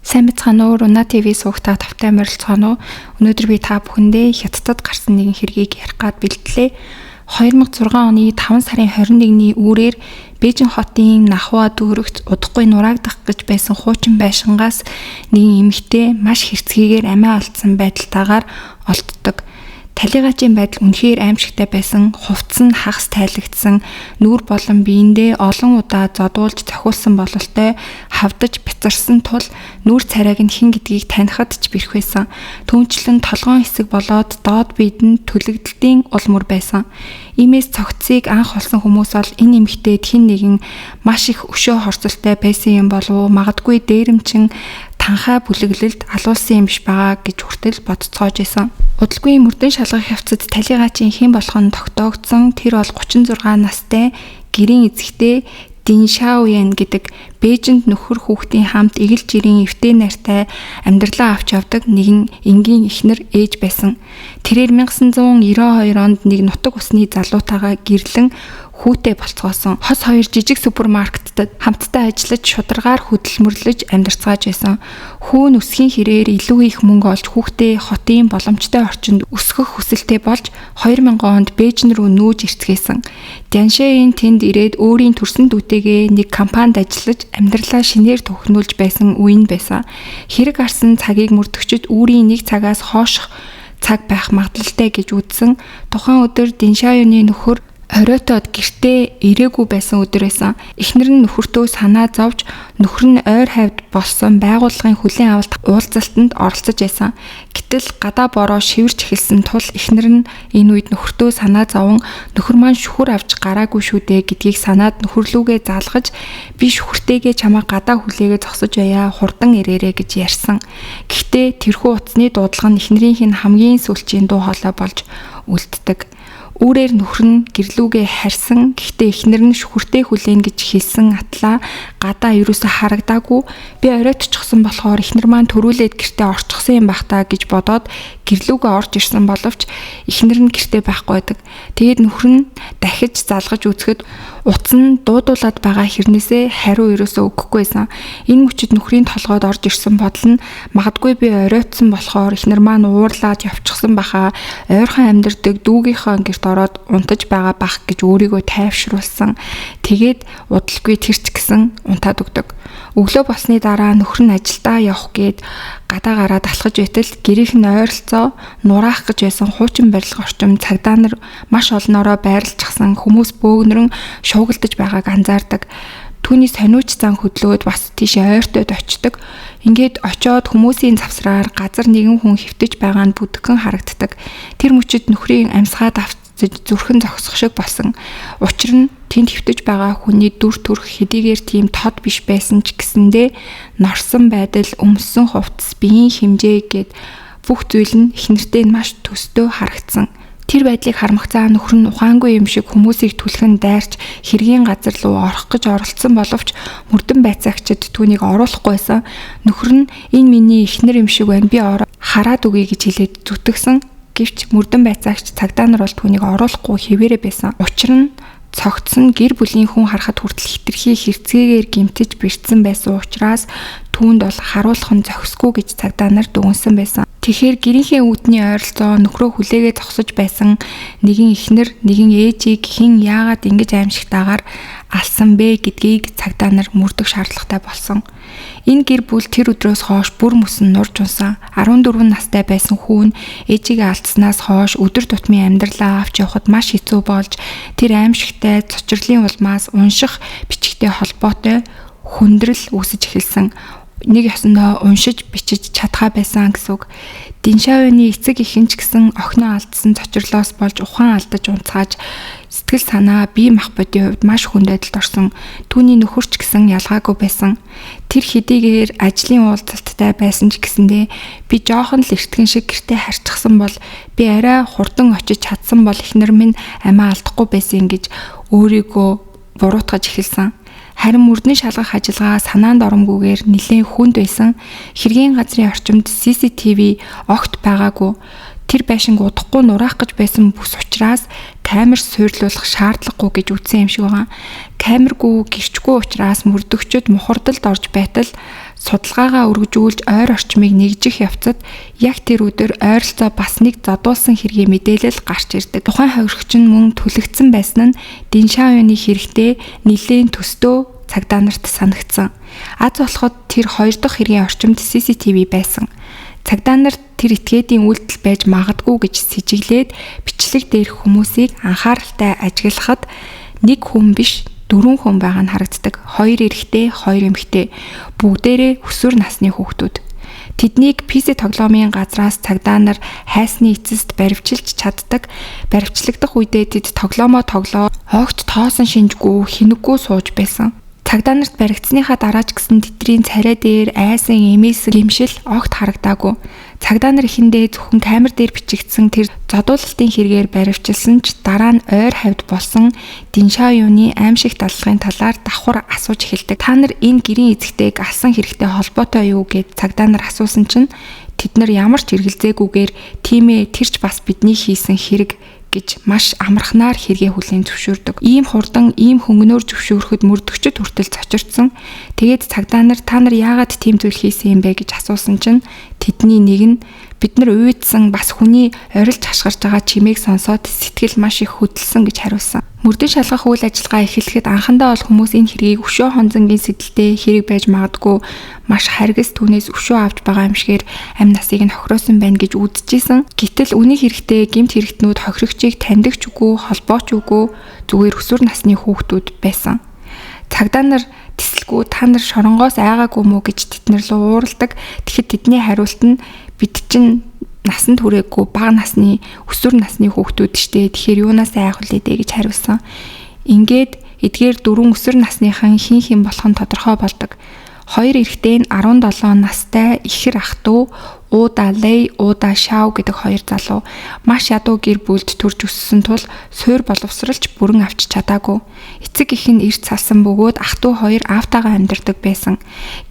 Сайн бацгаана уу? Руна ТV суугтаа тавтай морилцгаана уу? Өнөөдөр би та бүхэндээ Хятадд гарсан нэгэн хэргийг ярих гад бэлтлээ. 2006 оны 5 сарын 21-ний үүрээр Бээжин хотын Нахва дүүрэгт удахгүй нураагдах гэж байсан хуучин байшингаас нэгэн эмэгтэй маш хэрцгийгээр амиа алдсан байдалтайгаар олддог. Талигачийн байдал үнэхээр аимшигтай байсан. Хувцс нь хагас тайлагдсан, нүүр болон биендээ олон удаа зодуулж цохиулсан бололтой хавдаж бяцарсан тул нүүр царайг нь хэн гэдгийг танихад ч бэрх байсан. Түүнчлэн толгоон хэсэг болоод доод биед нь төлөгдөлтийн улмөр байсан. Иймээс цогцыг анх олсон хүмүүс бол энэ эмэгтэйд хэн нэгэн маш их өшөө хорцолтой байсан юм болов уу? Магадгүй дээрэмчин танхаа бүлэглэлд алуулсан юм биш байгаа гэж хүртэл бодцоож исэн. Удалгүй мөрдөн шалгах явцад талигачийн хэн болох нь тогтоогдсон. Тэр бол 36 настай гэрийн эзэгтэй Дин Шаоян гэдэг Бээжинд нөхөр хүүхдийн хамт эгэл жирийн эвтэй найртай амьдралаа авч явдаг нэгэн энгийн эхнэр ээж байсан. Тэрээр 1992 онд нэг нутаг усны залуутайгаа гэрлэн хүүтэй болцгоосон. Хос хоёр жижиг супермаркетад хамтдаа ажиллаж шударгаар хөдөлмөрлөж амьдарцгааж байсан. Хүү нь өсгийн хэрээр илүү их мөнгө олж хүүхдээ хотын боломжтой орчинд өсгөх хүсэлтэй болж 2000 онд Бээжин рүү нүүж ирцгээсэн. Дяншэйн тэнд ирээд өөрийн төрсөн дүүтэйгээ нэг компанид ажиллаж амьдралаа шинээр төвхнүүлж байсан үе нь байсан. Хэрэг гарсан цагийг мөрдөгчд үүрийн нэг цагаас хойших цаг байх магадлалтай гэж үзсэн. Тухайн өдөр Диншаоны нөхөр Оройтод гэртээ ирээгүй байсан өдөр байсан. Эхнэр нь нөхөртөө санаа зовж нөхөр нь ойр хавьд болсон байгууллагын хүлээн авалт уулзалтанд оролцож байсан. Гэтэл гадаа бороо шивэрч эхэлсэн тул эхнэр нь энэ үед нөхөртөө санаа зовон нөхөр маань шүхэр авч гараагүй шүү дээ гэдгийг санаад нөхөрлүүгээ залгаж би шүхэртэйгээ чамаа гадаа хүлээгээ зогсож байя хурдан ирээрэй гэж ярьсан. Гэхдээ тэрхүү утасны дуудлага нь эхнэрийнх нь хамгийн сүүлчийн дуу хоолой болж үлддэг. Үүрээр нөхөр нь гэрлүүгээ харьсан. Гэхдээ эхнэр нь шүхэртэй хүлээн гэж хэлсэн атлаа гадаа ерөөсө харагдаагүй. Би оройтчихсон болохоор эхнэр маань төрүүлээд гэртээ орчихсон юм бах та гэж бодоод гэрлүүгээ орж ирсэн боловч эхнэр нь гэртээ байхгүй байдаг. Тэгээд нөхөр нь дахиж залгаж үзэхэд утас нь дуудуулаад байгаа хэрнээсээ хариу ерөөсө өгөхгүйсэн. Энэ мөчид нөхрийн толгойд орж ирсэн бодол нь магадгүй би оройтсон болохоор эхнэр маань уурлаад явчихсан баха. Ойрхон амьдардаг дүүгийнхаа гэрт ороод унтаж байгаа бах гэж өөрийгөө тайвшруулсан. Тэгээд удалгүй тэрч гисэн унтаад өгдөг. Өглөө болсны дараа нөхөр нь ажилдаа явах гээд гадаа гараад алхаж байтал гэрийнх нь ойролцоо нураах гэж байсан хуучин барилга орчим цагдаа нар маш олноороо байрлалчихсан хүмүүс бөөгнөрөн шуугилдаж байгааг анзаардаг. Түүний сониуч зан хөдлөөд бас тийшээ ойртойд очдог. Ингээд очоод хүмүүсийн завсраар газар нэгэн хүн хөвтөж байгаа нь бүдгэн харагддаг. Тэр мөчид нөхрийн амьсгаа давтаж зүрхэн зогсох шиг болсон. Учир нь тэнд хөвтөж байгаа хүний дүр төрх хэдийгээр тийм тод биш байсан ч гэсэндээ норсон байдал, өмссөн хувцас, биеийн хэмжээ гээд бүх зүйл нь эхнэртэй маш төстөө харагдсан. Тэр байдлыг хармагцаа нөхөр нь ухаангүй юм шиг хүмүүсийг түлхэн дайрч хэргийн газар руу орох гэж оролцсон боловч мөрдөн байцаагчид түүнийг оруулахгүйсэн. Нөхөр нь энэ миний эхнэр юм шиг байна. Би хараад үгүй гэж хэлээд зүтгэсэн. Гэвч мөрдөн байцаагч цагдаа нар бол түүнийг оруулахгүй хэвээрээ байсан. Учир нь цогцсон гэр бүлийн хүн харахад хүртэл хитрхи хэрцгээгээр гимтэж бэрцсэн байсан учраас түүнд бол харуулах нь зохисгүй гэж цагдаа нар дүгнсэн байсан. Тэгэхээр гэрийнхээ үүдний ойролцоо нөхрөө хүлээгээ зогсож байсан нэгэн эхнэр, нэгэн ээжийг хэн яагаад ингэж аимшигтайгаар алсан бэ гэдгийг цагдаа нар мөрдөх шаардлагатай болсон. Энэ гэр бүл тэр өдрөөс хойш бүр мөсөн нурж унсан. 14 настай байсан хүн ээжигээ алдснаас хойш өдөр тутмын амьдралаа авч явахад маш хэцүү болж тэр аимшигтай цочрлын улмаас унших бичгтэй холбоотой хүндрэл үүсэж эхэлсэн. Нэг ёсондоо уншиж бичиж чадхаа байсан гэсэн үг. Диншаоны эцэг эхэнч гэсэн охиноо алдсан цочрлоос болж ухаан алдаж унцааж сэтгэл санаа бие махбодын хувьд маш хүнд байдалд орсон. Түүний нөхөрч гэсэн ялгаагүй байсан. Тэр хэдийгээр ажлын уулзалттай байсан ч гэсэндээ би жоохон л эртгэн шиг гэртээ харчихсан бол би арай хурдан очиж чадсан бол эхнэр минь амиа алдахгүй байсан гэж өөрийгөө буруутгаж эхэлсэн. Харин мөрдний шалгах ажиллагаа санаанд оромгүйгээр нэлээд хүнд байсан. Хэргийн газрын орчимд CCTV огт байгаагүй. Тэр байшинг удахгүй нураах гэж байсан бүс учраас камер суйрлуулах шаардлагагүй гэж үзсэн юм шиг байгаа. Камергүй гэрчгүй учраас мөрдөгчд мухардалд орж байтал судалгаагаа өргөжүүлж ойр орчмыг нэгжих явцад яг тэр өдөр ойролцоо бас нэг задуулсан хэргийн мэдээлэл гарч ирдэг. Тухайн хохирогч нь мөн түлэгдсэн байсан нь Диншаоны хэрэгтэй нэлээд төстөө цагдаа нарт санагдсан. Аз болоход тэр 2 дахь хэргийн орчимд CCTV байсан. Цагдаа нар тэр этгээдийн үйлдэл байж магадгүй гэж сэжиглээд бичлэг дээрх хүмүүсийг анхааралтай ажиглахад нэг хүн биш 4 хүн байгаа нь харагддаг. 2 эрэгтэй, 2 эмэгтэй. Бүгдээрээ өсвөр насны хүүхдүүд. Тэднийг PC тоглоомын газраас цагдаа нар хайсны эцэст баривчилж чаддаг. Баривчлагдах үедээ тэд тоглоомоо тоглоо. Огт тоосон шинжгүй, хинэггүй сууж байсан. Цагдаа нарт баригдсныхаа дараа ч гэсэн тэдний царай дээр айсан эмээсэг гэмшил огт харагдаагүй. Цагдаа нар эхэндээ зөвхөн камер дээр бичигдсэн тэр задуулалтын хэрэгээр баривчилсан ч дараа нь ойр хавьд болсон Диншаоны аимшигт аллагын талаар давхар асууж эхэлдэг. Та нар энэ гэрийн эзэгтэйг алсан хэрэгтэй холбоотой юу гэд цагдаа нар асуусан чинь тэд нар ямар ч эргэлзээгүйгээр тийм ээ тэрч бас бидний хийсэн хэрэг гэж маш амархнаар хэрэгээ хүлээн зөвшөөрдөг. Ийм хурдан, ийм хөнгөнөөр зөвшөөрөхөд мөрдөгчд хүртэл цочирдсан. Тэгээд цагдаа нар та нар яагаад тийм зүйл хийсэн юм бэ гэж асуусан чинь тэдний нэг нь бид нар уйдсан бас хүний орилж хашгирж байгаа чимээг сонсоод сэтгэл маш их хөдөлсөн гэж хариулсан. Мөрдөн шалгах үйл ажиллагаа эхлэхэд анхандаа бол хүмүүс энэ хэргийг өшөө хонзонгийн сэдэлтэй хэрэг байж магадгүй маш харгас түүнээс өшөө авч байгаа юм шигээр амь насыг нь хохироосон байна гэж үзэжсэн. Гэтэл үнийг хэрэгтэй гэмт хэрэгтнүүд хохирогчийг таньдаг ч үгүй, холбооч үгүй зүгээр өсвөр насны хүүхдүүд байсан. Цагдаа нар тесэлгүй та нар шоронгоос айгаагүй мүү гэж тэднэр рүү уурладаг. Тэгэхэд тэдний хариулт нь бид чинь насанд хүрээгүй бага насны өсвөр насны хүүхдүүд штэ. Тэгэхээр юунаас айх үлээ дээ гэж хариулсан. Ингээд эдгээр 4 өсвөр насныхан хин болох нь тодорхой болдог. 2 эрэгтэй нь 17 настай ихэр ах トゥ Уда Лэй, Уда Шао гэдэг 2 залуу маш ядуу гэр бүлд төрж өссөн тул суур боловсралч бүрэн авч чадаагүй. Эцэг эх нь эрт салсан бөгөөд ах トゥ 2 аавтайгаа амьдардаг байсан.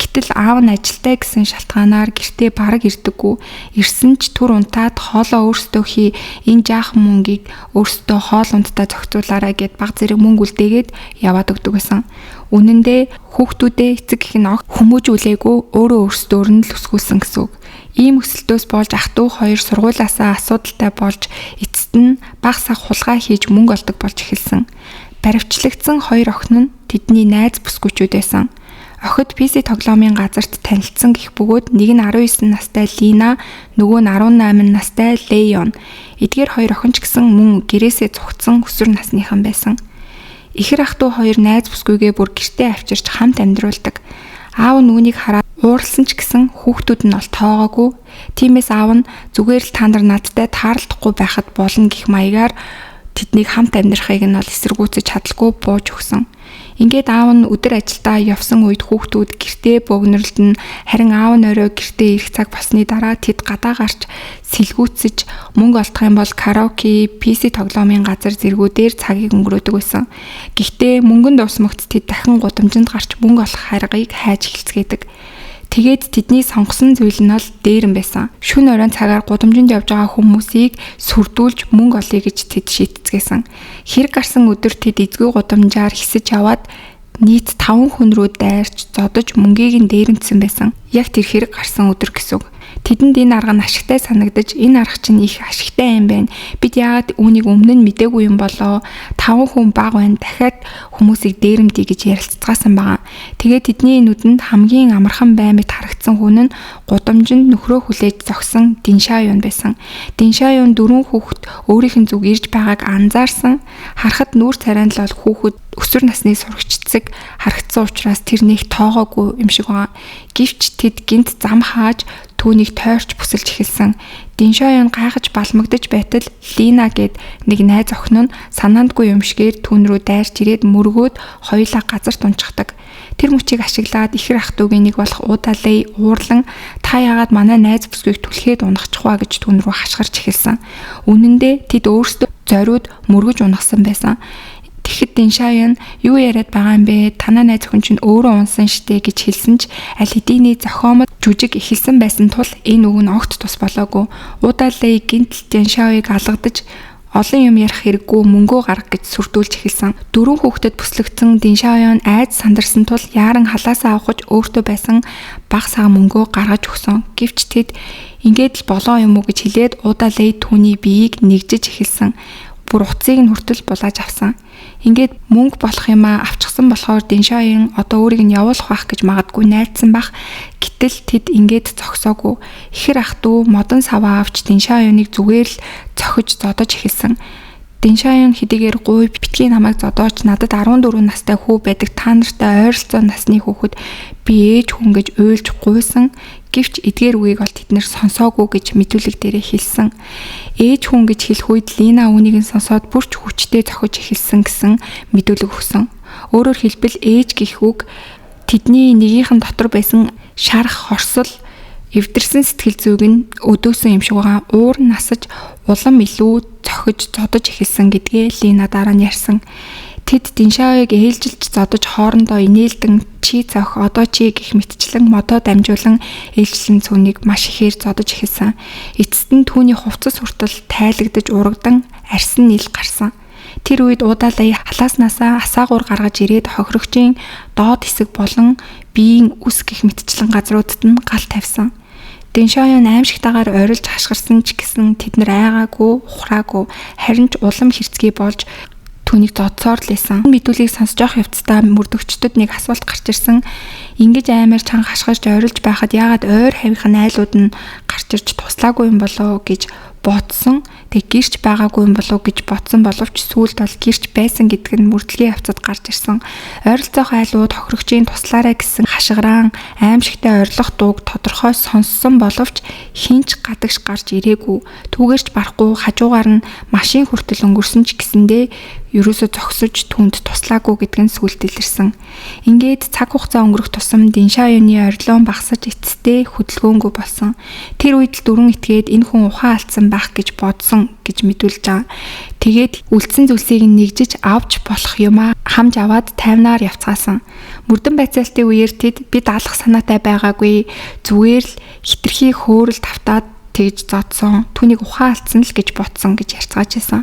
Гэтэл аав нь ажилдаа гэсэн шалтгаанаар гэртээ бараг ирдэггүй. Ирсэн ч түр унтаад хоолоо өөрсдөө хий, энэ жаахан мөнгийг өөрсдөө хоол ундтаа зохицуулаарай гэд баг зэрэг мөнгө үлдээгээд яваад өгдөг байсан. Үнэн дээр хүүхдүүдээ эцэг эх нь хүмүүжүүлээгүй өөрөө өөрсдөө нь л өсгүүлсэн гэсэн үг. Ийм өсөлтөөс болж ах トゥ 2 сургуулаасаа асуудалтай болж эцэст нь баг сах хулгай хийж мөнгө олдог болж эхэлсэн. Баривчлагдсан 2 охин нь тэдний найз бүсгүйчүүд байсан. Охид PC тоглоомын газарт танилцсан гэх бөгөөд нэг нь 19 настай Лина, нөгөө нь 18 настай Леон. Эдгээр 2 охин ч гэсэн мөн гэрээсээ цугцсан өсвөр насныхан байсан. Ихэр ах トゥ 2 найз бүсгүйгээ бүр гэртээ авчирч хамт амьдруулдаг. Аав нүунийг хараад ууралсан ч гэсэн хүүхдүүд нь бол тоогоогүй. Тиймээс аав нь зүгээр л та нар надтай таарлахгүй байхад болно гэх маягаар тэднийг хамт амьдрахыг нь бол эсэргүүцэж чадалгүй бууж өгсөн. Ингээд аав нь өдөр ажилдаа явсан үед хүүхдүүд гэртээ бөгнөрлөн харин аав нь орой гэртээ ирэх цаг болсны дараа тэд гадаа гарч сэлгүүцэж мөнгө олдох юм бол караоке, PC тоглоомын газар зэргүүдээр цагийг өнгөрөөдөг байсан. Гэхдээ мөнгөнд дуусмагт тэд дахин гудамжинд гарч мөнгө олох харгыг хайж эхэлцгээдэг. Тэгээд тэдний сонгосон зүйл нь бол дээрэн байсан. Шөнө оройн цагаар гудамжинд явж байгаа хүмүүсийг сүрдүүлж мөнгө олъё гэж тэд шийдцгээсэн. Хэрэг гарсан өдөр тэд эзгүй гудамжаар хисэж яваад нийт 5 хүн рүү дайрч зодож мөнгийг нь дээрэмдсэн байсан. Яг тэр хэрэг гарсан өдөр гэсэн үг. Тэдэнд энэ арга нь ашигтай санагдаж энэ арга чинь их ашигтай юм байна. Бид яагаад үүнийг өмнө нь мэдээгүй юм болоо 5 хүн баг байна. Дахиад хүмүүсийг дээрэмдий гэж ярилцгаасан байгаа. Тэгээд тэдний нүдэнд хамгийн амархан баймыг харагдсан хүн нь гудамжинд нөхрөө хүлээж зогсон Диншаоюн байсан. Диншаоюн 4 хүүхэд өөрийнх нь зүг ирж байгааг анзаарсан. Харахад нүүр царайнд л бол хүүхэд өсвөр насны сурагчцэг харагдсан учраас тэр нэг тоогоогүй юм шиг байгаа. Гэвч тэд гинт зам хааж түүнийг тойрч бүсэлж эхэлсэн. Диншаоюн гайхаж балмагдж байтал Лина гэд нэг найз охин нь санаандгүй юм шигээр түүн рүү дайрч ирээд мөргөөд хоёулаа газарт унчихдаг. Тэр мөчийг ашиглаад ихэр ах トゥ нэг болох Уда Лэй уурлан та яагаад манай найз бүсгүйг түлхээд унахчих вэ гэж түүн рүү хашгирч эхэлсэн. Үнэн дээр тэд өөрсдөө зориуд мөргөж унахсан байсан. Тэгэхэд Диншаоюн юу яриад байгаа юм бэ? Танаа найз охин чинь өөрөө унсан штэ гэж хэлсэн ч аль хэдийний зохиомод жүжиг эхэлсэн байсан тул энэ үг нь огт тус болоогүй. Уда Лэй гинт Диншаоюг алгадаж Олон юм ярих хэрэггүй мөнгөө гарга гэж сүрдүүлж эхэлсэн. 4 хүүхдэд бүслэгдсэн Диншаоён айж сандарсан тул яаран халаасаа авахж өөртөө байсан бага сага мөнгөө гаргаж өгсөн. Гэвч тэд ингээд л болоо юм уу гэж хэлээд удаа Лэй түүний биеийг нэгжиж эхэлсэн. Бүр утсыг нь хүртэл булааж авсан. Ингээд мөнгө болох юмаа авчихсан болохоор Диншаоён одоо өөрийг нь явуулах байх гэж магадгүй найдсан бах. Гэтэл тэд ингээд зогсоогүй. Ихэр ах トゥ модон саваа авч Диншаоёныг зүгээр л цохиж зодож эхэлсэн. Диншаоён хэдийгээр гуй битгий намайг зодооч надад 14 настай хүү байдаг та нартай ойролцоо насны хүүхэд би ээж хүн гэж уйлж гуйсан. Гэвч эдгээр үгийг бол тэд нэр сонсоогүй гэж мэдүүлэг дээрээ хэлсэн. Ээж хүн гэж хэлэх үед Лина үүнийг нь сонсоод бүрч хүчтэй зохиж эхэлсэн гэсэн мэдүүлэг өгсөн. Өөрөөр хэлбэл ээж гэх үг тэдний нэгийнхэн дотор байсан шарах хорсол эвдэрсэн сэтгэл зүйг нь өдөөсөн юм шиг байгаа. Уур насаж улам илүү цохиж зодож эхэлсэн гэдгээ Лина дараа нь ярьсан. Тэд Диншаоёг ээлжилж зодож хоорондоо инээлдэн чи цох одоо чи гэх мэтчлэн модоо дамжуулан ээлжлэн цүнийг маш ихээр зодож эхэлсэн. Эцэст нь түүний хувцас хүртэл тайлагдж урагдан арьсан нийл гарсан. Тэр үед удаалаа халааснасаа асаагуур гаргаж ирээд хохирогчийн доод хэсэг болон биеийн үс гэх мэтчлэн газруудад нь гал тавьсан. Диншаоён аимшигтайгаар орилж хашгирсан ч гэсэн тэд нар айгаагүй, ухраагүй, харин ч улам хэрцгий болж түүнийг зодсоор л байсан. Мэдүүлгийг сонсож явах явцдаа мөрдөгчдөд нэг асуулт гарч ирсэн. Ингэж аймаар чанга хашгирч орилж байхад яагаад ойр хавийнхын айлууд нь гарч ирж туслаагүй юм болов гэж бодсон. Тэг гэрч байгаагүй юм болов гэж бодсон боловч сүүлд бол гэрч байсан гэдг нь мөрдлөгийн явцад гарч ирсэн. Ойролцоох айлууд хохирогчийн туслаарай гэсэн хашгираан аимшигтай орилох дууг тодорхой сонссон боловч хинч гадагш гарч ирээгүй. Түүгээрч барахгүй хажуугаар нь машин хүртэл өнгөрсөн ч гэсэндээ ерөөсө зогсож түнд туслаагүй гэдг нь сүлд илэрсэн. Ингээд цаг хугацаа өнгөрөх тусам Диншаоёны орилон багсаж эцэстээ хөдөлгөөнгүй болсон. Тэр үед л дөрөн итгээд энэ хүн ухаан алдсан байх гэж бодсон гэж мэдүүлж байгаа. Тэгээд үлдсэн зүйлсийг нэгжиж авч болох юмаа хамж аваад тайвнаар явцгаасан. Мөрдөн байцаалтын үеэр тэд бид алах санаатай байгаагүй зүгээр л хитрхи хөөрөл тавтаад тэгж зодсон. Түүнийг ухаан алдсан л гэж бодсон гэж ярьцгааж байсан.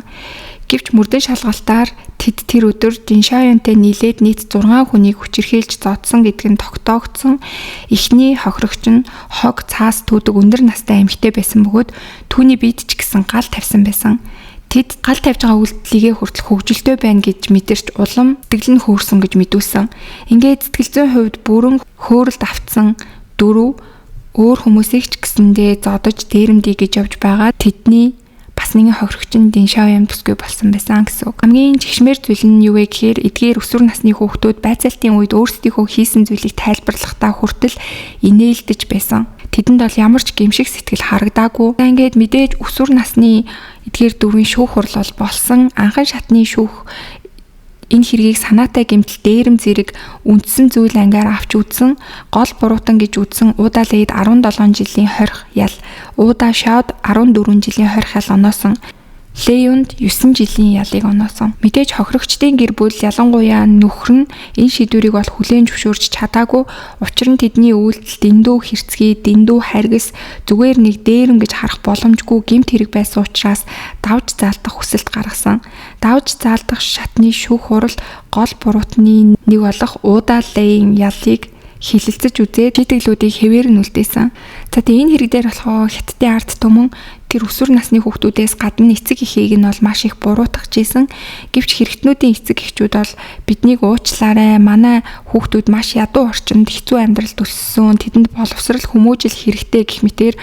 Гэвч мөрдөн шалгалтаар тэд тэр өдөр Диншаоёнтэй нийлээд нийт 6 хүнийг хүчирхийлж зодсон гэдг нь тогтоогдсон. Эхний хохирогч нь хог цаас түүдэг өндөр настай эмэгтэй байсан бөгөөд түүний биед ч гэсэн гал тавьсан байсан. Тэд гал тавьж байгаа үйлдэлийгээ хүртэл хөгжилтэй байна гэж мэдэрч улам сэтгэл нь хөөрсөн гэж мэдүүлсэн. Ингээд сэтгэл зүйн хувьд бүрэн хөөрөлд автсан 4 өөр хүмүүсийг ч гэсэндээ зодож дээрэмдий гэж явж байгаа тэдний бас нэгэн хохирогчин Диншаоён төсгүй болсон байсан гэсэн үг. Хамгийн чигшмээр зүйл нь юу вэ гэхээр эдгээр өсвөр насны хүүхдүүд байцаалтын үед өөрсдийнхөө хийсэн зүйлийг тайлбарлахдаа хүртэл инээлдэж байсан. Тэдэнд бол ямар ч гэмшиг сэтгэл харагдаагүй. Ингээд мэдээж өсвөр насны эдгээр дөрвийн шүүх хурал болсон. Анхан шатны шүүх энэ хэргийг санаатай гэмтэл дээрэм зэрэг үндсэн зүйл ангиар авч үзсэн, гол буруутан гэж үзсэн Удаалайд 17 жилийн хорих ял, Уда Шаад 14 жилийн хорих ял оноосон. Лэйюнд 9 жилийн ялыг оноосон. Мэдээж хохирогчдын гэр бүл ялангуяа нөхөр нь энэ шийдвэрийг бол хүлээн зөвшөөрч чадаагүй. Учир нь тэдний үйлдэл дэндүү хэрцгий, дэндүү харгас зүгээр нэг дээрэм гэж харах боломжгүй гэмт хэрэг байсан учраас давж заалтах хүсэлт гаргасан. Давж заалтах шатны шүүх хурал гол буруутны нэг болох Удаалайн ялыг хилэлцэж үзээд шийдэглүүдийг хэвээр нь үлдээсэн. За тэгээ энэ хэрэг дээр болохоо Хятадын ард түмэн тэр өсвөр насны хүүхдүүдээс гадна эцэг эхийг нь бол маш их буруутгаж ийсэн. Гэвч хэрэгтнүүдийн эцэг эхчүүд бол биднийг уучлаарай. Манай хүүхдүүд маш ядуу орчинд хэцүү амьдрал төссөн. Тэдэнд боловсрал хүмүүжил хэрэгтэй гэх мэтээр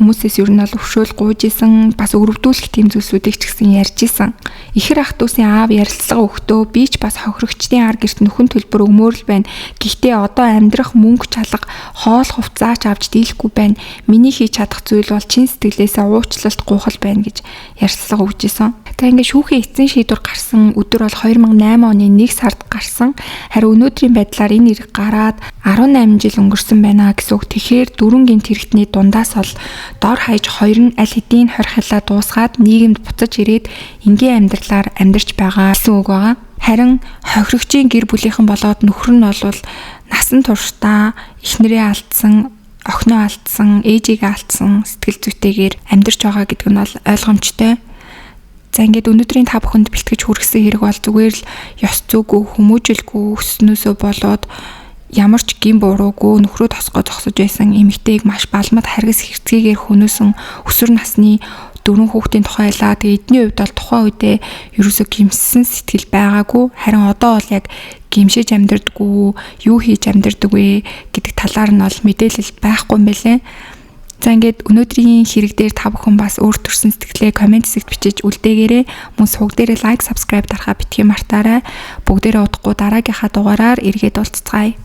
хүмүүсээс ер нь бол өвшөөл гуйж ийсэн. Бас өрөвдүүлэх тийм зүйлсүүдийг ч гэсэн ярьж ийсэн. Ихэр ах дүүсийн аав ярилцлага өгтөө би ч бас хохирогчдын ар гэрт нөхөн төлбөр өгмөөр л байна. Гэхдээ одоо амьдрах мөнгө чалга хоол хувцаач авч дийлэхгүй байна. Миний хийж чадах зүйл бол чин сэтгэлээсээ уучлалт гуйхал байна гэж ярьцлага өгч исэн. Тэгээ ингээд шүүхийн эцсийн шийдвэр гарсан өдөр бол 2008 оны 1 сард гарсан. Харин өнөөдрийн байдлаар энэ хэрэг гараад 18 жил өнгөрсөн байна гэсэн үг. Тэгэхээр дөрөнгийн тэрэгтний дундаас бол дор хаяж хоёр нь аль хэдийн хорхилаа дуусгаад нийгэмд буцаж ирээд энгийн амьдралаар амьдарч байгаа гэсэн үг байгаа. Харин хохирогчийн гэр бүлийнхэн болоод нөхөр нь бол насан туршдаа эхнэрээ алдсан, охиноо алдсан, ээжийг алдсан сэтгэл зүйтэйгээр амьдарч байгаа гэдэг нь бол ойлгомжтой. За ингээд өнөөдрийн та бүхэнд бэлтгэж хүргэсэн хэрэг бол зүгээр л ёс зүйгүй, хүмүүжлгүй өснөөсөө болоод ямар ч гин буруугүй нөхрөө тосгоо зогсож байсан эмэгтэйг маш балмад харгас хэрцгийгээр хөнөөсөн өсвөр насны 4 хүүхдийн тухайлаа. Тэгээ эдний хувьд бол тухайн үедээ ерөөсөө гимссэн сэтгэл байгаагүй. Харин одоо бол яг гимшиж амьдардаггүй, юу хийж амьдардаг вэ гэдэг талаар нь бол мэдээлэл байхгүй юм байлээ. За ингээд өнөөдрийн хэрэг дээр та бүхэн бас өөр төрсэн сэтгэлээ комент хэсэгт бичиж үлдээгээрэй. Мөн сувг дээрээ лайк, subscribe дарахаа битгий мартаарай. Бүгдээрээ удахгүй дараагийнхаа дугаараар эргээд уулзцгаая.